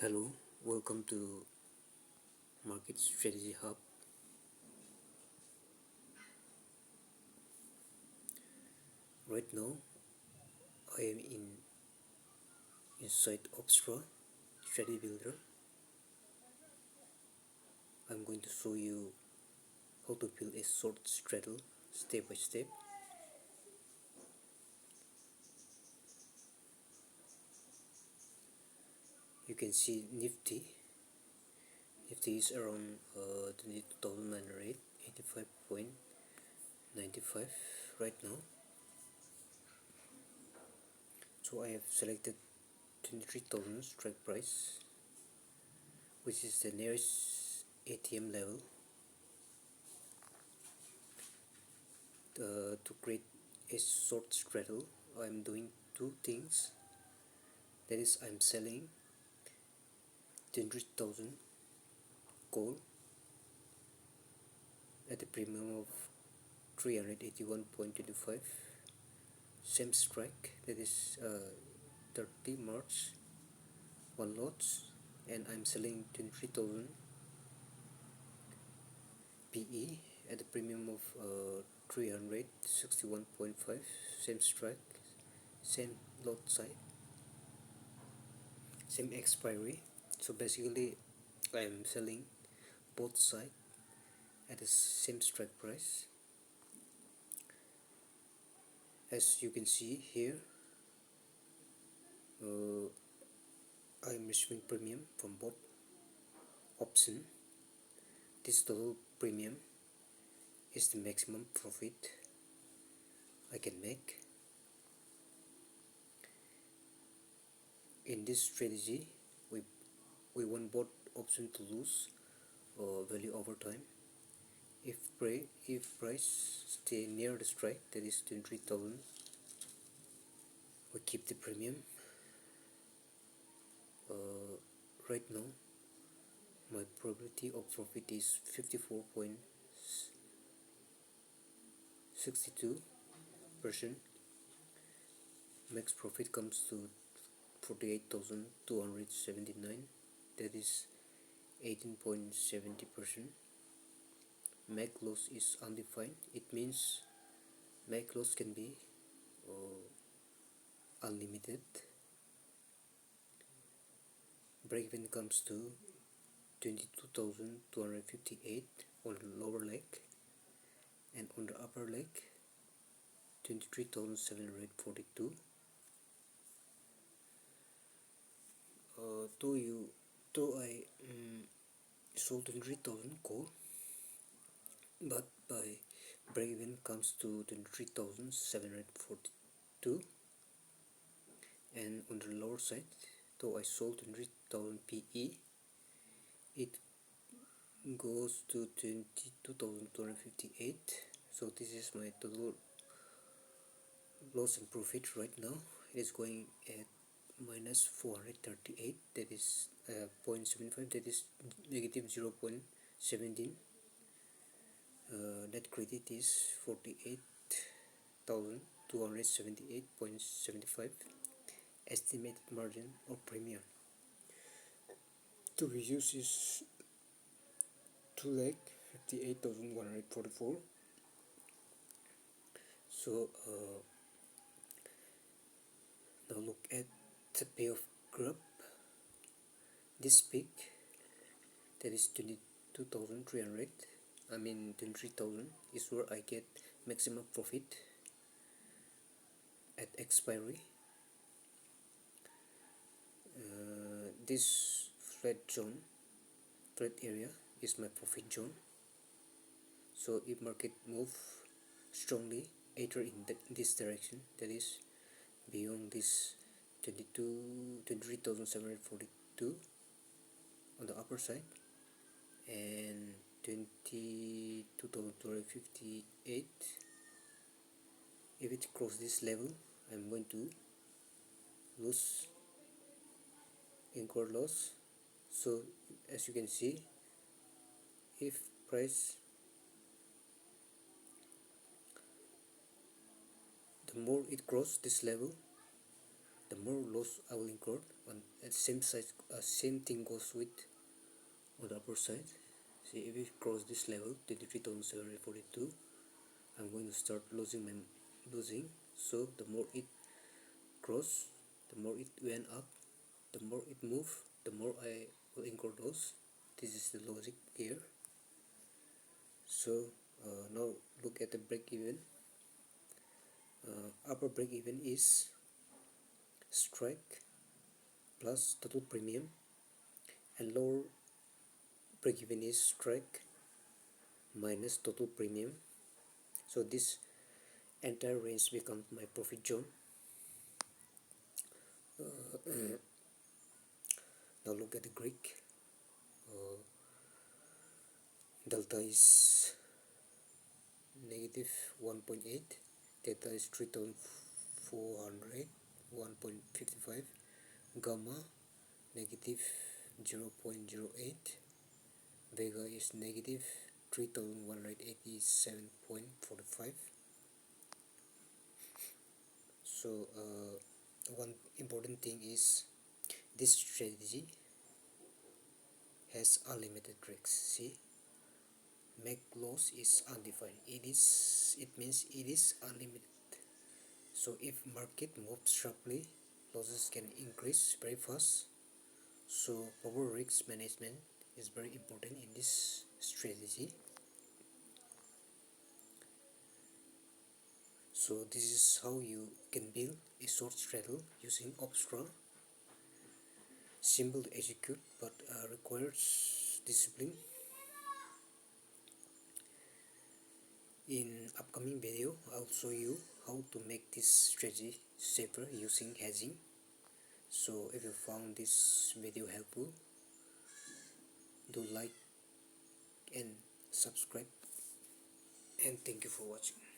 Hello, welcome to Market Strategy Hub. Right now, I am inside Opstra Strategy Builder. I'm going to show you how to build a short straddle step by step. You can see Nifty. Nifty is around 22,985.95 right now. So I have selected 23,000 strike price, which is the nearest ATM level. To create a short straddle, I'm doing two things. That is, I'm selling 200,000 call at a premium of 381.25. Same strike, that is 30 March, one lots, and I'm selling 23,000 PE at a premium of 361.5. Same strike, same lot side, same expiry. So basically, I'm selling both sides at the same strike price. As you can see here, I'm receiving premium from both option. This total premium is the maximum profit I can make. In this strategy, we want both option to lose value over time. If price stay near the strike, that is 23,000, we keep the premium. Right now, my probability of profit is 54.62%. Max profit comes to 48,279, that is 18.70%. Max loss is undefined. It means max loss can be unlimited. Breakeven comes to 22,258 on the lower leg, and on the upper leg 23,742. Though I sold 23,000 call, but by breakeven comes to 23,742, and on the lower side, though I sold 23,000 PE, it goes to 22,258. So this is my total loss and profit right now. It is going at minus 438, that is 0.75, that is negative 0.17. Net credit is 48,278.75. Estimated margin of premium to be used is 2,58,144. So now look at the payoff graph. This peak, that is 22,300, 23,000, is where I get maximum profit at expiry. This flat area is my profit zone. So if market move strongly either in this direction, that is beyond this 23,742 on the upper side and 22,258, if it crosses this level, I'm going to lose, incur loss. So as you can see, if price, the more it crosses this level, the more loss I will incur at and same thing goes with on the upper side. See, if we cross this level 23,742, I'm going to start losing. So the more it cross, the more it went up, the more it move, the more I will incur those. This is the logic here. So now look at the break even. Upper break even is strike plus total premium, and lower break even is strike minus total premium. So this entire range becomes my profit zone. Now look at the Greek. Delta is negative 1.8, theta is 3400, 1.55, gamma negative 0.08, vega is negative 3187.45. So one important thing is this strategy has unlimited risks. See, make loss is undefined. It means it is unlimited. So if market moves sharply, losses can increase very fast. So proper risk management is very important in this strategy. So this is how you can build a short straddle using Opstra. Simple to execute, but requires discipline. In upcoming video, I'll show you how to make this strategy safer using hedging. So if you found this video helpful, do like and subscribe, and thank you for watching.